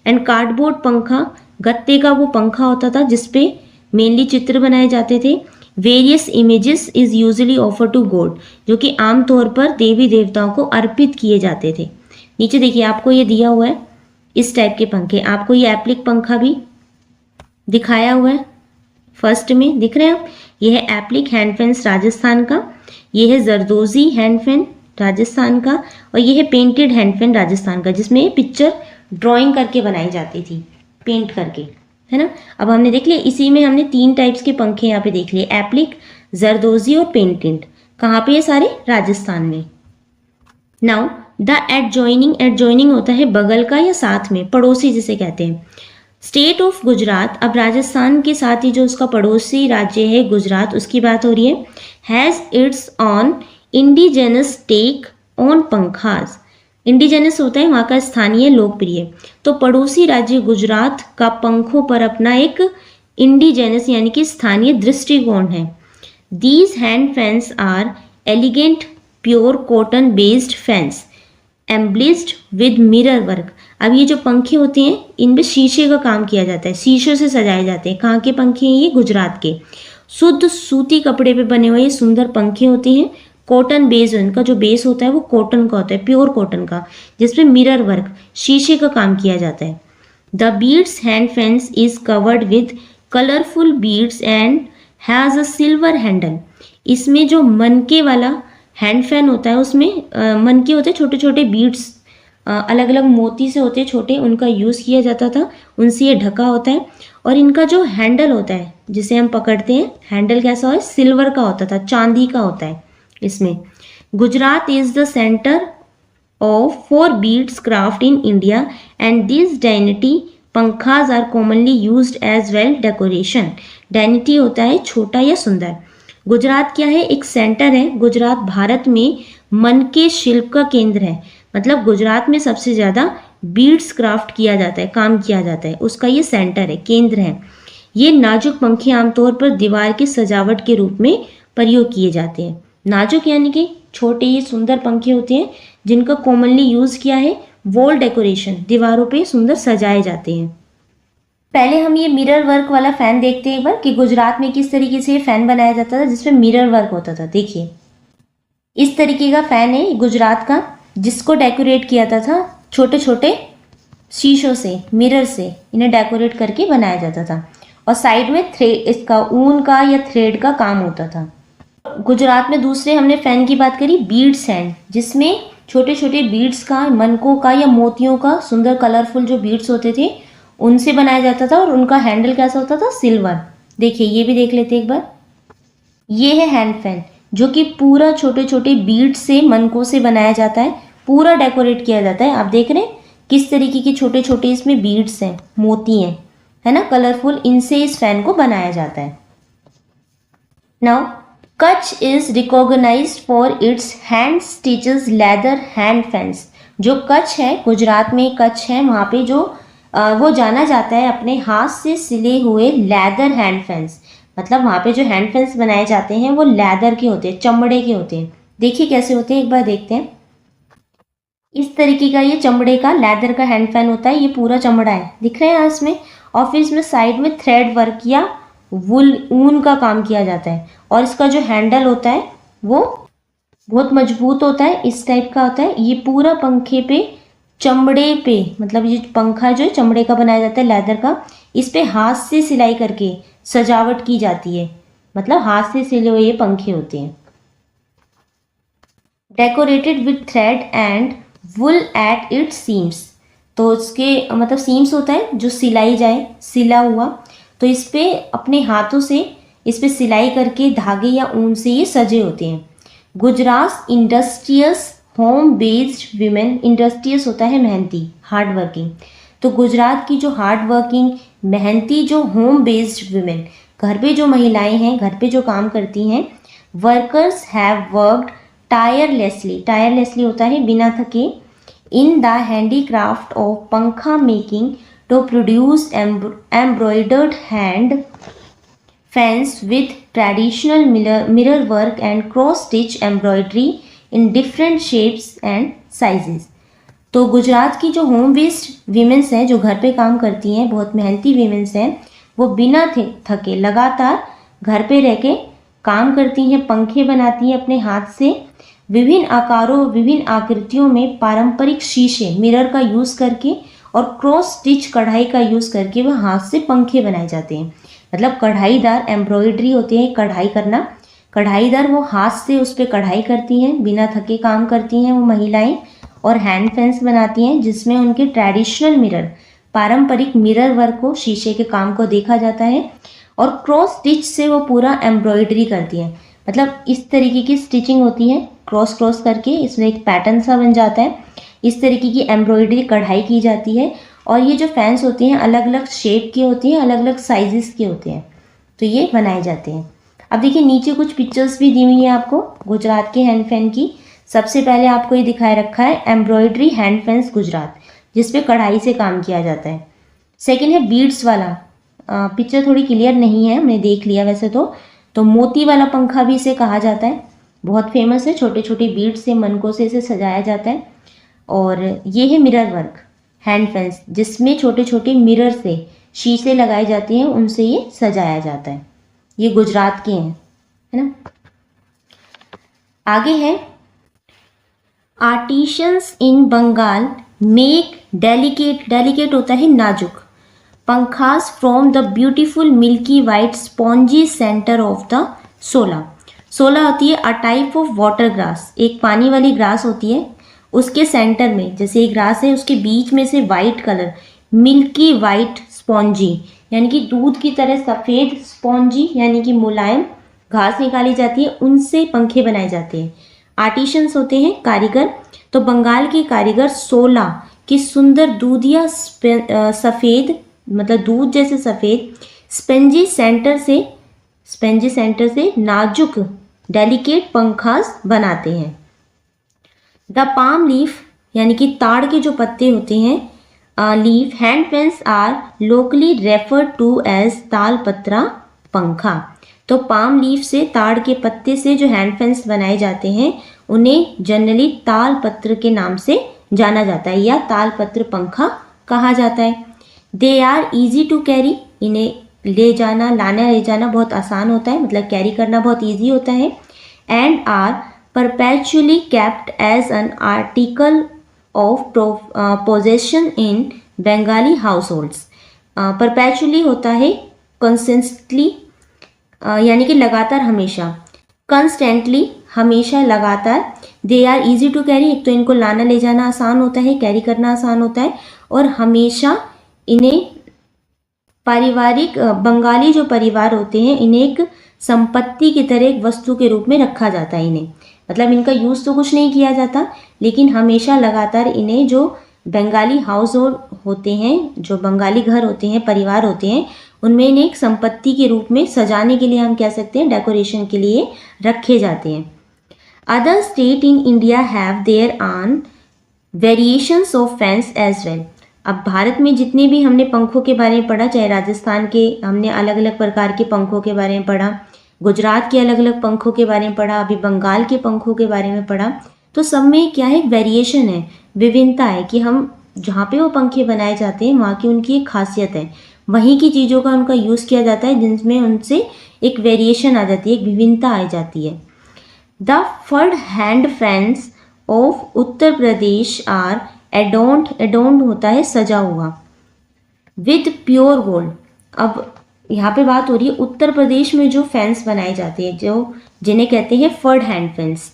एंड कार्डबोर्ड पंखा, गत्ते का वो पंखा होता था जिसपे मेनली चित्र बनाए जाते थे। Various images is usually offer to god, जो कि आमतौर पर देवी देवताओं को अर्पित किए जाते थे। नीचे देखिए आपको ये दिया हुआ है इस टाइप के पंखे, आपको ये एप्लिक पंखा भी दिखाया हुआ है फर्स्ट में, दिख रहे हैं आप। ये है एप्लिक हैंड फैंस राजस्थान का, ये है जरदोजी हैंड फैन राजस्थान का, और ये है पेंटेड हैंड फैन राजस्थान का, जिसमें पिक्चर ड्राइंग करके बनाई जाती थी, पेंट करके, है ना। अब हमने देख लिया, इसी में हमने 3 टाइप्स के पंखे यहाँ पे देख लिए, एप्लिक, जरदोजी और पेंटेड। कहाँ पे ये सारे? राजस्थान में। नाउ द एडजॉइनिंग होता है बगल का या साथ में, पड़ोसी जिसे कहते हैं। स्टेट ऑफ गुजरात, अब राजस्थान के साथ ही जो उसका पड़ोसी राज्य है गुजरात, उसकी बात हो रही है। Has its own indigenous take on pankhas. Indigenous होता है वहाँ का स्थानीय, लोकप्रिय। तो पड़ोसी राज्य गुजरात का पंखों पर अपना एक इंडिजेनस यानी कि स्थानीय दृष्टिकोण है। These hand fans are elegant pure cotton based fans embellished with mirror work. अब ये जो पंखे होते हैं इनमें शीशे का काम किया जाता है, शीशों से सजाए जाते हैं। कहाँ के पंखे हैं ये? गुजरात के। शुद्ध सूती कपड़े पे बने हुए ये सुंदर पंखे होते हैं। कॉटन बेस, इनका जो बेस होता है वो कॉटन का होता है, प्योर कॉटन का, जिसपे मिरर वर्क, शीशे का काम किया जाता है। The beads hand fans is covered with colourful beads and has a silver handle. इसमें जो मनके वाला हैंड फैन होता है उसमें मनके होते हैं, छोटे छोटे बीड्स अलग अलग मोती से होते हैं छोटे, उनका यूज़ किया जाता था, उनसे ये ढका होता है। और इनका जो हैंडल होता है जिसे हम पकड़ते हैं, हैंडल कैसा है? सिल्वर का होता था, चांदी का होता है इसमें। Gujarat is the centre of for beads craft in India and this dainty pankhas are commonly used as well decoration. Dainty होता है छोटा या सुंदर। गुजरात क्या है? एक सेंटर है। गुजरात भारत में मन के शिल्प का केंद्र है, मतलब गुजरात में सबसे ज़्यादा बीड्स क्राफ्ट किया जाता है, काम किया जाता है, उसका ये सेंटर है, केंद्र है। ये नाजुक पंखे आमतौर पर दीवार की सजावट के रूप में प्रयोग किए जाते हैं। नाजुक यानी कि छोटे ये सुंदर पंखे होते हैं जिनका कॉमनली यूज़ किया है वॉल डेकोरेशन, दीवारों पे सुंदर सजाए जाते हैं। पहले हम ये मिरर वर्क वाला फैन देखते हैं एक बार कि गुजरात में किस तरीके से ये फैन बनाया जाता था जिसमें मिरर वर्क होता था। देखिए इस तरीके का फैन है गुजरात का, जिसको डेकोरेट किया था छोटे छोटे शीशों से, मिरर से इन्हें डेकोरेट करके बनाया जाता था। और साइड में इसका ऊन का या थ्रेड का काम होता था। गुजरात में दूसरे हमने फैन की बात करी बीड्स हैंड, जिसमें छोटे छोटे बीड्स का, मनकों का या मोतियों का सुंदर कलरफुल जो बीड्स होते थे उनसे बनाया जाता था और उनका हैंडल कैसा होता था, सिल्वर। देखिए ये भी देख लेते एक बार। ये है हैंड फैन जो कि पूरा छोटे छोटे बीड्स से, मनकों से बनाया जाता है, पूरा डेकोरेट किया जाता है। आप देख रहे हैं किस तरीके के छोटे छोटे इसमें बीड्स हैं, मोती हैं, है ना, कलरफुल। इनसे इस फैन को बनाया जाता है। Now Kutch is recognized for its hand stitches leather hand fans. जो कच्छ है, गुजरात में कच्छ है, वहाँ पे जो वो जाना जाता है अपने हाथ से सिले हुए लेदर हैंड फैंस। मतलब वहाँ पे जो हैंड फैंस बनाए जाते हैं वो लेदर के होते हैं, चमड़े के होते हैं। देखिए कैसे होते हैं, एक बार देखते हैं। इस तरीके का ये चमड़े का, लेदर का हैंड फैन होता है। ये पूरा चमड़ा है, दिख रहे हैं इसमें। और इसमें साइड में थ्रेड वर्क या ऊन का काम किया जाता है। और इसका जो हैंडल होता है वो बहुत मजबूत होता है, इस टाइप का होता है। ये पूरा पंखे पे, चमड़े पे, मतलब ये पंखा जो है चमड़े का बनाया जाता है, लेदर का। इस पे हाथ से सिलाई करके सजावट की जाती है, मतलब हाथ से सिले हुए ये पंखे होते हैं। Decorated with thread and wool at its seams. तो इसके मतलब सीम्स होता है जो सिलाई जाए, सिला हुआ। तो इस पे अपने हाथों से इस पे सिलाई करके धागे या ऊन से ये सजे होते हैं। Gujarat industrious home based women, industrious होता है मेहनती, हार्ड वर्किंग। तो गुजरात की जो हार्ड वर्किंग, मेहनती, जो होम बेस्ड वीमेन, घर पे जो महिलाएं हैं, घर पे जो काम करती हैं, workers have worked tirelessly, tirelessly होता है बिना थके, in the handicraft of pankha making to produce embroidered hand fans with traditional mirror work and cross stitch embroidery in different shapes and sizes. तो गुजरात की जो होम बेस्ड वीमेंस हैं, जो घर पे काम करती हैं, बहुत मेहनती वीमेंस हैं, वो बिना थके लगातार घर पे रह के काम करती हैं, पंखे बनाती हैं अपने हाथ से, विभिन्न आकारों, विभिन्न आकृतियों में पारंपरिक शीशे, मिरर का यूज़ करके और क्रॉस स्टिच कढ़ाई का यूज़ करके वह हाथ से पंखे बनाए जाते हैं। मतलब कढ़ाईदार, एम्ब्रॉयडरी होती है कढ़ाई करना, कढ़ाईदार वो हाथ से उस पर कढ़ाई करती हैं, बिना थके काम करती हैं वो महिलाएं, और हैंड फैंस बनाती हैं जिसमें उनके ट्रेडिशनल मिरर, पारंपरिक मिरर वर्क को, शीशे के काम को देखा जाता है। और क्रॉस स्टिच से वो पूरा एम्ब्रॉयडरी करती हैं, मतलब इस तरीके की स्टिचिंग होती है, क्रॉस क्रॉस करके इसमें एक पैटर्न सा बन जाता है। इस तरीके की एम्ब्रॉयडरी, कढ़ाई की जाती है। और ये जो फैंस होती हैं अलग अलग शेप की होती हैं, अलग अलग साइजेस के होते हैं, तो ये बनाए जाते हैं। अब देखिए नीचे कुछ पिक्चर्स भी दी हुई हैं आपको गुजरात के हैंड फैन की। सबसे पहले आपको ये दिखाए रखा है एम्ब्रॉयडरी हैंड फैंस गुजरात, जिसपे कढ़ाई से काम किया जाता है। सेकेंड है बीड्स वाला, पिक्चर थोड़ी क्लियर नहीं है, हमने देख लिया वैसे तो मोती वाला पंखा भी इसे कहा जाता है, बहुत फेमस है। छोटे छोटे बीड्स से, मनकों से इसे सजाया जाता है। और ये है मिरर वर्क हैंड फैंस, जिसमें छोटे छोटे मिरर से शीशे लगाए जाते हैं, उनसे ये सजाया जाता है। ये गुजरात के हैं, है ना। आगे है artisans in Bengal make delicate, delicate होता है नाजुक, pankhas from the beautiful milky white spongy centre of the sola. Sola होती है a type of water grass, एक पानी वाली ग्रास होती है। उसके सेंटर में, जैसे एक ग्रास है, उसके बीच में से white colour, milky white spongy यानी कि दूध की तरह सफ़ेद, स्पॉन्जी यानी कि मुलायम घास निकाली जाती है, उनसे पंखे बनाए जाते हैं। आर्टिशंस होते हैं कारीगर। तो बंगाल के कारीगर सोला की सुंदर दूधिया सफ़ेद, मतलब दूध जैसे सफ़ेद स्पंजी सेंटर से नाजुक डेलिकेट पंखास बनाते हैं। द पाम लीफ यानी कि ताड़ के जो पत्ते होते हैं, leaf hand fans are locally referred to as talpatra pankha. तो पाम लीफ से, ताड़ के पत्ते से जो हैंड फैंस बनाए जाते हैं उन्हें जनरली तालपत्र के नाम से जाना जाता है या तालपत्र पंखा कहा जाता है। They are easy to carry, इन्हें ले जाना, लाना ले जाना बहुत आसान होता है, मतलब कैरी करना बहुत ईजी होता है। And are perpetually kept as an article of possession in Bengali households. Perpetually होता है कंसिस्टेंटली, यानी कि लगातार, हमेशा। कंस्टेंटली हमेशा, लगातार। They are easy to carry, एक तो इनको लाना ले जाना आसान होता है, कैरी करना आसान होता है, और हमेशा इन्हें पारिवारिक, बंगाली जो परिवार होते हैं इन्हें एक संपत्ति की तरह एक वस्तु के रूप में रखा जाता है इन्हें, मतलब इनका यूज़ तो कुछ नहीं किया जाता, लेकिन हमेशा लगातार इन्हें जो बंगाली हाउस होल्ड होते हैं, जो बंगाली घर होते हैं, परिवार होते हैं, उनमें इन्हें एक संपत्ति के रूप में सजाने के लिए, हम कह सकते हैं डेकोरेशन के लिए रखे जाते हैं। Other state in India have their own variations of fans as well. अब भारत में जितने भी हमने पंखों के बारे में पढ़ा, चाहे राजस्थान के हमने अलग अलग प्रकार के पंखों के बारे में पढ़ा, गुजरात के अलग अलग पंखों के बारे में पढ़ा, अभी बंगाल के पंखों के बारे में पढ़ा, तो सब में क्या है, वेरिएशन है, विभिन्नता है, कि हम जहाँ पे वो पंखे बनाए जाते हैं वहाँ की उनकी एक खासियत है, वहीं की चीज़ों का उनका यूज़ किया जाता है, जिनमें उनसे एक वेरिएशन आ जाती है, एक विभिन्नता आ जाती है। The furred hand fans of Uttar Pradesh are adorned होता है सजा हुआ, विद प्योर गोल्ड। अब यहाँ पे बात हो रही है उत्तर प्रदेश में जो फैंस बनाए जाते हैं, जो जिन्हें कहते हैं फर्ड हैंड फैंस,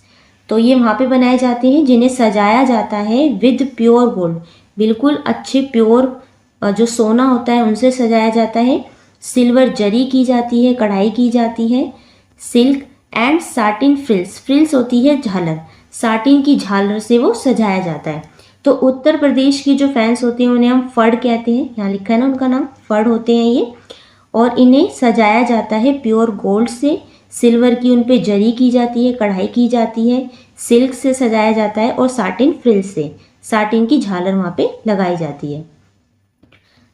तो ये वहाँ पे बनाए जाते हैं जिन्हें सजाया जाता है विद प्योर गोल्ड, बिल्कुल अच्छे प्योर जो सोना होता है उनसे सजाया जाता है, सिल्वर जरी की जाती है, कढ़ाई की जाती है, silk and satin frills, frills होती है झालर, साटिन की झालर से वो सजाया जाता है। तो उत्तर प्रदेश की जो फैंस होते हैं उन्हें हम फर्ड कहते हैं, यहाँ लिखा है ना उनका नाम, फर्ड होते हैं ये, और इन्हें सजाया जाता है प्योर गोल्ड से, सिल्वर की उन पे जरी की जाती है, कढ़ाई की जाती है, सिल्क से सजाया जाता है, और साटिन फ्रिल्स से, साटिन की झालर वहाँ पे लगाई जाती है।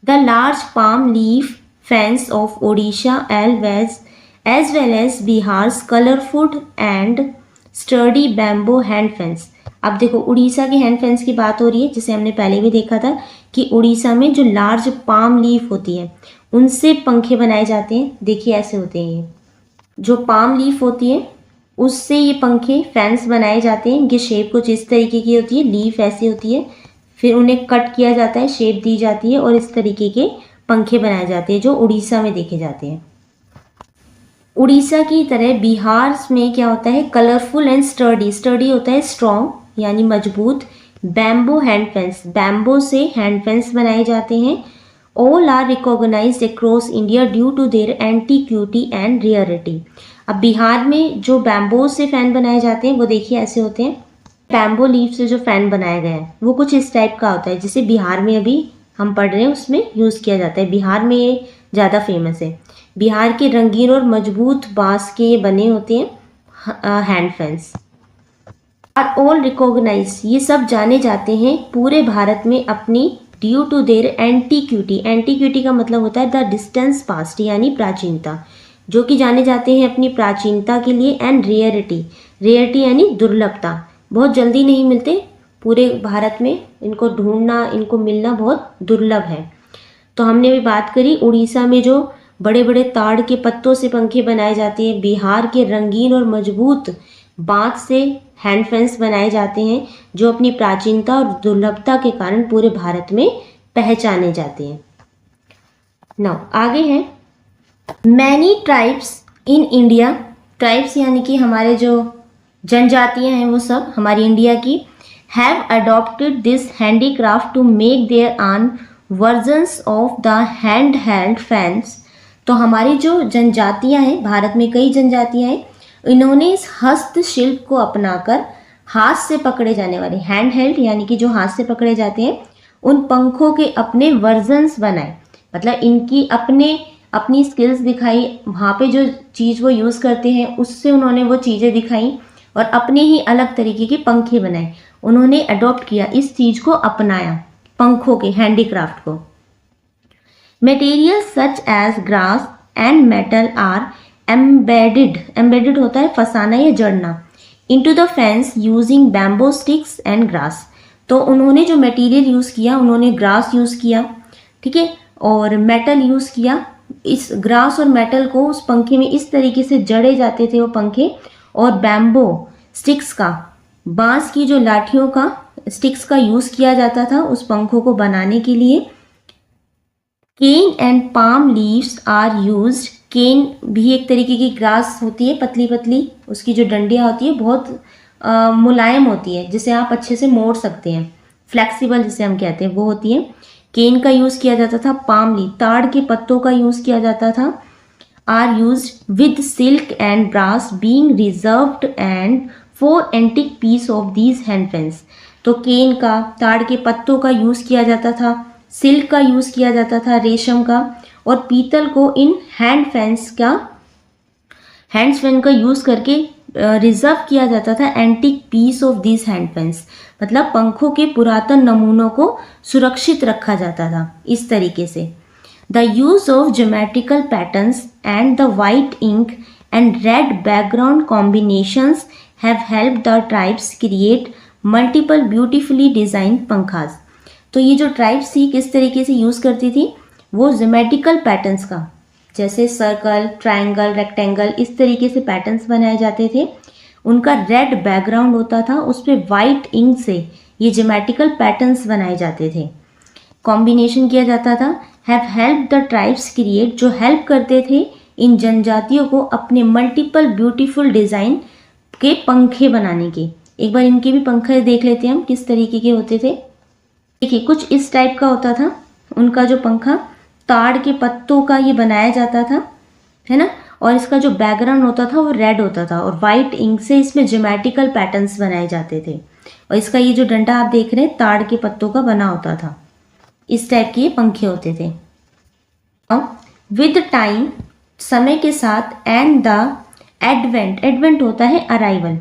The large palm leaf fans of Odisha as well as Bihar's colorful and sturdy bamboo hand fans। अब देखो उड़ीसा के हैंड फैंस की बात हो रही है, जिसे हमने पहले भी देखा था कि उड़ीसा में जो लार्ज पाम लीफ होती है उनसे पंखे बनाए जाते हैं। देखिए ऐसे होते हैं, ये जो पाम लीफ होती है उससे ये पंखे फैंस बनाए जाते हैं। इनकी शेप कुछ इस तरीके की होती है, लीफ ऐसी होती है, फिर उन्हें कट किया जाता है, शेप दी जाती है, और इस तरीके के पंखे बनाए जाते हैं जो उड़ीसा में देखे जाते हैं। उड़ीसा की तरह बिहार में क्या होता है, कलरफुल एंड स्टर्डी, स्टर्डी होता है स्ट्रॉन्ग यानी मजबूत, बैम्बो हैंड फैंस, बैम्बो से हैंड फैंस बनाए जाते हैं। All are recognized across India due to their antiquity and rarity. अब बिहार में जो बैम्बो से फैन बनाए जाते हैं वो देखिए ऐसे होते हैं, बैम्बो लीफ से जो फैन बनाया गया है वो कुछ इस टाइप का होता है, जिसे बिहार में अभी हम पढ़ रहे हैं उसमें यूज़ किया जाता है, बिहार में ये ज़्यादा फेमस है। बिहार के रंगीन और मजबूत बांस के ये बने होते हैं hand fans. Are all recognize, ये सब जाने जाते हैं पूरे भारत में अपनी due to their antiquity, antiquity का मतलब होता है द डिस्टेंस पास्ट यानी प्राचीनता, जो कि जाने जाते हैं अपनी प्राचीनता के लिए, एंड रेयरिटी, रेयरिटी यानी दुर्लभता, बहुत जल्दी नहीं मिलते पूरे भारत में, इनको ढूंढना, इनको मिलना बहुत दुर्लभ है। तो हमने भी बात करी उड़ीसा में जो बड़े बड़े ताड़ के पत्तों से पंखे बनाए जाते हैं, बिहार के रंगीन और मजबूत बांस से हैंड फैंस बनाए जाते हैं, जो अपनी प्राचीनता और दुर्लभता के कारण पूरे भारत में पहचाने जाते हैं। नाउ आगे है, many tribes in India, tribes यानी कि हमारे जो जनजातियां हैं वो सब हमारी इंडिया की, have adopted this handicraft to make their own versions of the hand held fans. तो हमारी जो जनजातियां हैं, भारत में कई जनजातियां हैं, इन्होंने इस हस्तशिल्प को अपनाकर हाथ से पकड़े जाने वाले, हैंड हेल्ड यानी कि जो हाथ से पकड़े जाते हैं, उन पंखों के अपने वर्जन्स बनाए, मतलब इनकी अपनी स्किल्स दिखाई, वहाँ पे जो चीज़ वो यूज़ करते हैं उससे उन्होंने वो चीज़ें दिखाई और अपने ही अलग तरीके के पंखे बनाए। उन्होंने अडॉप्ट किया, इस चीज़ को अपनाया, पंखों के हैंडीक्राफ्ट को। Material such as grass and metal are embedded होता है फंसाना या जड़ना, into the fans using bamboo sticks and grass. तो उन्होंने जो मटेरियल यूज़ किया, उन्होंने ग्रास यूज़ किया, ठीक है, और मेटल यूज़ किया। इस ग्रास और मेटल को उस पंखे में इस तरीके से जड़े जाते थे वो पंखे, और बैम्बो स्टिक्स का, बांस की जो लाठियों का स्टिक्स का यूज़ किया जाता था उस पंखों को बनाने के लिए। Cane and palm leaves are used. Cane भी एक तरीके की ग्रास होती है, पतली पतली, उसकी जो डंडियाँ होती है बहुत मुलायम होती है, जिसे आप अच्छे से मोड़ सकते हैं, फ्लेक्सिबल जिसे हम कहते हैं, वो होती है। केन का यूज़ किया जाता था। पाम लीव, ताड़ के पत्तों का यूज़ किया जाता था। Are used with silk and brass being reserved and for antique piece of these hand fans. तो केन का, ताड़ के पत्तों का यूज़ किया जाता था, सिल्क का यूज़ किया जाता था, रेशम का, और पीतल को इन हैंड फैन का यूज़ करके रिजर्व किया जाता था antique piece of this hand fans, मतलब पंखों के पुरातन नमूनों को सुरक्षित रखा जाता था इस तरीके से। The use of geometrical patterns and the white ink and red background combinations have helped the tribes create multiple beautifully design pankhas. तो ये जो ट्राइब्स थी किस तरीके से यूज़ करती थी, वो ज्योमेट्रिकल पैटर्न्स का, जैसे सर्कल, ट्रायंगल, रेक्टेंगल, इस तरीके से पैटर्न्स बनाए जाते थे। उनका रेड बैकग्राउंड होता था, उस पर वाइट इंक से ये ज्योमेट्रिकल पैटर्न्स बनाए जाते थे, कॉम्बिनेशन किया जाता था। Have help the tribes create, जो हेल्प करते थे इन जनजातियों को अपने मल्टीपल ब्यूटीफुल डिज़ाइन के पंखे बनाने के। एक बार इनके भी पंखे देख लेते हैं हम किस तरीके के होते थे। देखिए कुछ इस टाइप का होता था उनका जो पंखा, ताड़ के पत्तों का ये बनाया जाता था, है ना, और इसका जो बैकग्राउंड होता था वो रेड होता था, और वाइट इंक से इसमें ज्योमेट्रिकल पैटर्न्स बनाए जाते थे, और इसका ये जो डंडा आप देख रहे हैं ताड़ के पत्तों का बना होता था। इस टाइप के पंखे होते थे। विद टाइम, समय के साथ, एंड द एडवेंट होता है arrival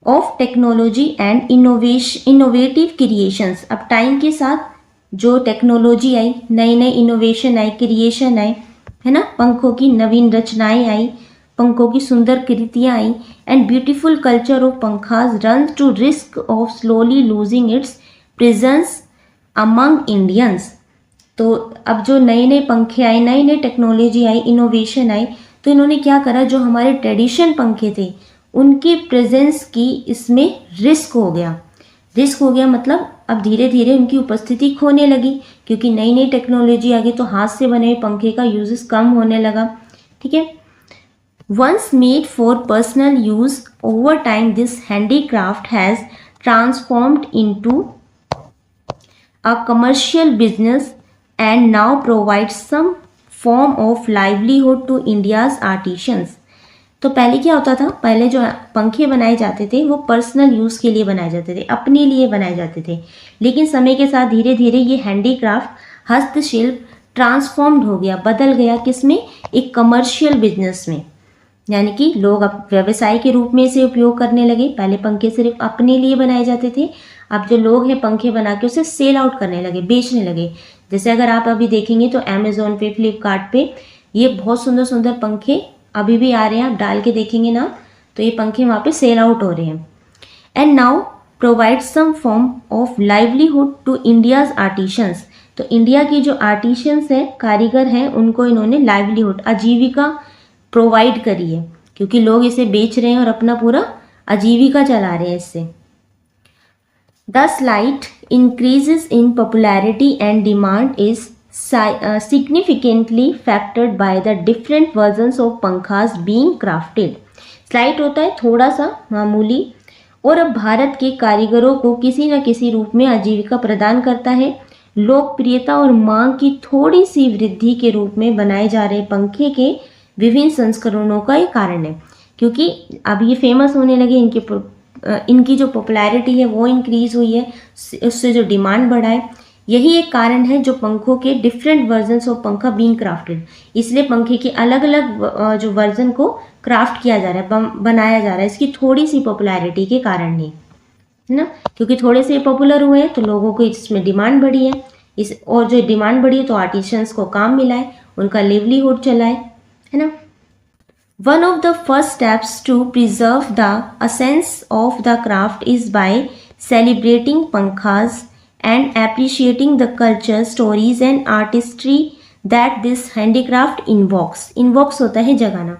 of technology and innovative creations. अब टाइम के साथ जो टेक्नोलॉजी आई, नई नई इनोवेशन आई, क्रिएशन आए, है ना, पंखों की नवीन रचनाएं आई, पंखों की सुंदर कृतियाँ आई, and beautiful culture of pankhas run to risk of slowly losing its presence among Indians. तो अब जो नए नए पंखे आए, नई नई टेक्नोलॉजी आई, इनोवेशन आई, तो इन्होंने क्या करा, जो हमारे ट्रेडिशन पंखे थे उनकी प्रेजेंस की इसमें रिस्क हो गया मतलब अब धीरे धीरे उनकी उपस्थिति खोने लगी, क्योंकि नई नई टेक्नोलॉजी आ गई, तो हाथ से बने हुए पंखे का यूजेस कम होने लगा। ठीक है। Once made for personal use, over time this handicraft has transformed into a commercial business and now provides some form of livelihood to India's artisans. तो पहले क्या होता था, पहले जो पंखे बनाए जाते थे वो पर्सनल यूज़ के लिए बनाए जाते थे, अपने लिए बनाए जाते थे, लेकिन समय के साथ धीरे धीरे ये हैंडीक्राफ्ट, हस्तशिल्प ट्रांसफॉर्म्ड हो गया, बदल गया, किसमें, एक कमर्शियल बिजनेस में, यानी कि लोग अब व्यवसाय के रूप में इसे उपयोग करने लगे। पहले पंखे सिर्फ अपने लिए बनाए जाते थे, अब जो लोग हैं पंखे बना के उसे सेल आउट करने लगे, बेचने लगे। जैसे अगर आप अभी देखेंगे तो अमेजोन पे, फ्लिपकार्ट पे ये बहुत सुंदर सुंदर पंखे अभी भी आ रहे हैं, आप डाल के देखेंगे ना तो ये पंखे वहाँ पे सेल आउट हो रहे हैं। And now provide some form of livelihood to India's artisans. तो इंडिया की जो आर्टिशंस हैं, कारीगर हैं, उनको इन्होंने लाइवलीहुड, आजीविका प्रोवाइड करी है, क्योंकि लोग इसे बेच रहे हैं और अपना पूरा आजीविका चला रहे हैं इससे। The slight increases in popularity and demand is significantly factored by the different versions of पंखास being crafted। Slight होता है थोड़ा सा, मामूली, और अब भारत के कारीगरों को किसी न किसी रूप में आजीविका प्रदान करता है। लोकप्रियता और मांग की थोड़ी सी वृद्धि के रूप में बनाए जा रहे पंखे के विभिन्न संस्करणों का एक कारण है, क्योंकि अब ये फेमस होने लगे, इनकी जो पॉपुलैरिटी है वो इंक्रीज हुई है, उससे जो डिमांड बढ़ा है, यही एक कारण है जो पंखों के डिफरेंट वर्जन्स ऑफ पंखा बीइंग क्राफ्टेड। इसलिए पंखे के अलग अलग जो वर्जन को क्राफ्ट किया जा रहा है, बनाया जा रहा है, इसकी थोड़ी सी पॉपुलैरिटी के कारण ही, है ना, क्योंकि थोड़े से पॉपुलर हुए हैं तो लोगों को इसमें डिमांड बढ़ी है, और जो डिमांड बढ़ी है तो आर्टिशंस को काम मिला है, उनका लिवलीहुड चला है ना। One of the first steps to preserve the essence of the craft is by celebrating pankhas and appreciating the culture, stories and artistry that this handicraft invokes होता है जगाना।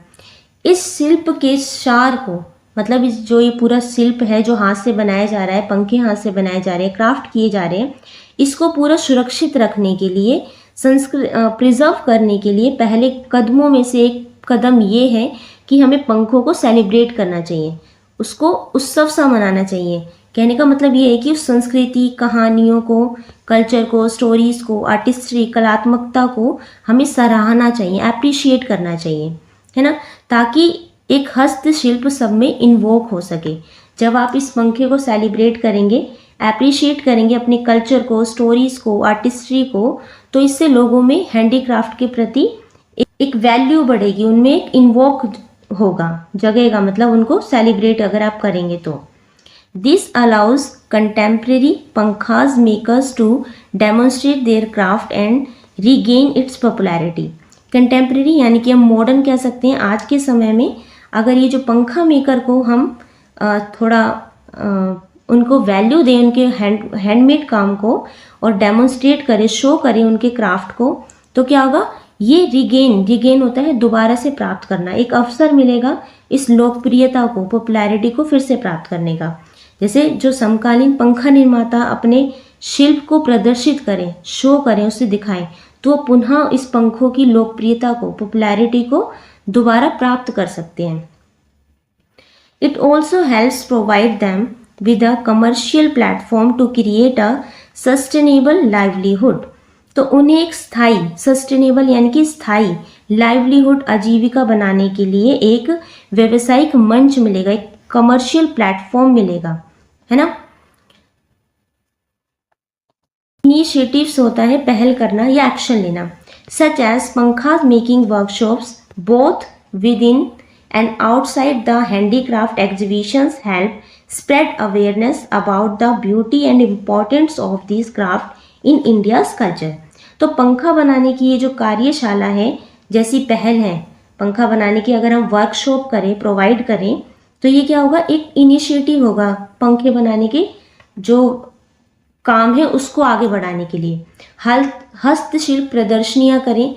इस शिल्प के सार को, मतलब इस जो ये पूरा शिल्प है जो हाथ से बनाया जा रहा है, पंखे हाथ से बनाए जा रहे हैं, क्राफ्ट किए जा रहे हैं, इसको पूरा सुरक्षित रखने के लिए, प्रिजर्व करने के लिए पहले कदमों में से एक कदम ये है कि हमें पंखों को सेलिब्रेट करना चाहिए, उसको उत्सव सा मनाना चाहिए। कहने का मतलब ये है कि उस संस्कृति, कहानियों को, कल्चर को, स्टोरीज को, आर्टिस्ट्री, कलात्मकता को हमें सराहना चाहिए, अप्रिशिएट करना चाहिए, है ना, ताकि एक हस्तशिल्प सब में इन्वोक हो सके। जब आप इस पंखे को सेलिब्रेट करेंगे, अप्रिशिएट करेंगे अपने कल्चर को, स्टोरीज को, आर्टिस्ट्री को, तो इससे लोगों में हैंडीक्राफ्ट के प्रति एक वैल्यू बढ़ेगी, उनमें एक इन्वोक होगा, जगेगा, मतलब उनको सेलिब्रेट अगर आप करेंगे तो। This allows contemporary pankhas makers to demonstrate their craft and regain its popularity. Contemporary यानी कि हम मॉडर्न कह सकते हैं। आज के समय में अगर ये जो पंखा मेकर को हम थोड़ा उनको वैल्यू दें, उनके हैंडमेड काम को, और डेमोन्स्ट्रेट करें, शो करें उनके क्राफ्ट को, तो क्या होगा, ये रिगेन होता है दोबारा से प्राप्त करना, एक अवसर मिलेगा इस लोकप्रियता को, पॉपुलैरिटी को फिर से प्राप्त करने का। जैसे जो समकालीन पंखा निर्माता अपने शिल्प को प्रदर्शित करें, शो करें, उसे दिखाएं, तो पुनः इस पंखों की लोकप्रियता को, पॉपुलैरिटी को दोबारा प्राप्त कर सकते हैं। It also helps provide them with a commercial platform to create a sustainable livelihood. तो उन्हें एक स्थायी, सस्टेनेबल यानी कि स्थायी लाइवलीहुड, आजीविका बनाने के लिए एक व्यावसायिक मंच मिलेगा, एक कमर्शियल प्लेटफॉर्म मिलेगा, है ना। इनिशिएटिव्स होता है पहल करना या एक्शन लेना, सच एज पंखा making workshops both with in and outside the handicraft exhibitions help spread awareness about the beauty and importance of this craft in India's culture. तो पंखा बनाने की ये जो कार्यशाला है, जैसी पहल है, पंखा बनाने की अगर हम वर्कशॉप करें, प्रोवाइड करें, तो ये क्या होगा, एक इनिशिएटिव होगा पंखे बनाने के जो काम है उसको आगे बढ़ाने के लिए। हस्तशिल्प प्रदर्शनियां करें,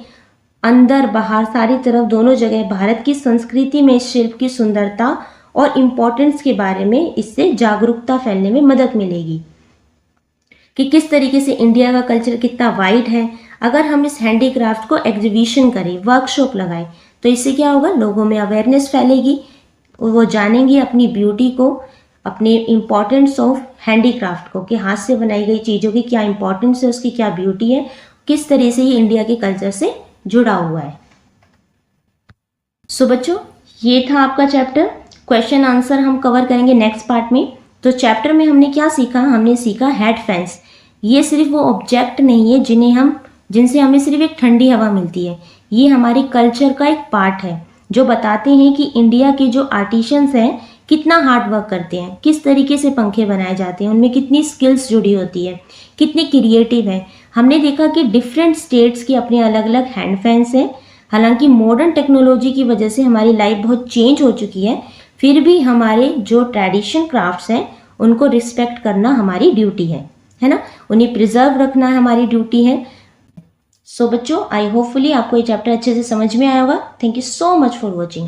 अंदर बाहर सारी तरफ दोनों जगह भारत की संस्कृति में शिल्प की सुंदरता और इम्पोर्टेंस के बारे में इससे जागरूकता फैलने में मदद मिलेगी कि किस तरीके से इंडिया का कल्चर कितना वाइड है। अगर हम इस हैंडीक्राफ्ट को एग्जीबिशन करें, वर्कशॉप लगाएं, तो इससे क्या होगा, लोगों में अवेयरनेस फैलेगी, वो जानेंगे अपनी ब्यूटी को, अपने इम्पोर्टेंस ऑफ हैंडीक्राफ्ट को, कि हाथ से बनाई गई चीज़ों की क्या इम्पोर्टेंस है, उसकी क्या ब्यूटी है, किस तरह से ये इंडिया के कल्चर से जुड़ा हुआ है। सो बच्चों, ये था आपका चैप्टर। क्वेश्चन आंसर हम कवर करेंगे नेक्स्ट पार्ट में। तो चैप्टर में हमने क्या सीखा, हमने सीखा हेड फैंस। ये सिर्फ वो ऑब्जेक्ट नहीं है जिनसे हमें सिर्फ एक ठंडी हवा मिलती है, ये हमारी कल्चर का एक पार्ट है जो बताते हैं कि इंडिया के जो आर्टिशंस हैं कितना हार्ड वर्क करते हैं, किस तरीके से पंखे बनाए जाते हैं, उनमें कितनी स्किल्स जुड़ी होती है, कितने क्रिएटिव हैं। हमने देखा कि डिफरेंट स्टेट्स की अपने अलग अलग हैंड फैंस हैं। हालांकि मॉडर्न टेक्नोलॉजी की वजह से हमारी लाइफ बहुत चेंज हो चुकी है, फिर भी हमारे जो ट्रेडिशन क्राफ्ट्स हैं उनको रिस्पेक्ट करना हमारी ड्यूटी है ना, उन्हें प्रिजर्व रखना हमारी ड्यूटी है। सो बच्चों, आई होपफुली आपको ये चैप्टर अच्छे से समझ में आया होगा। Thank you so much for watching.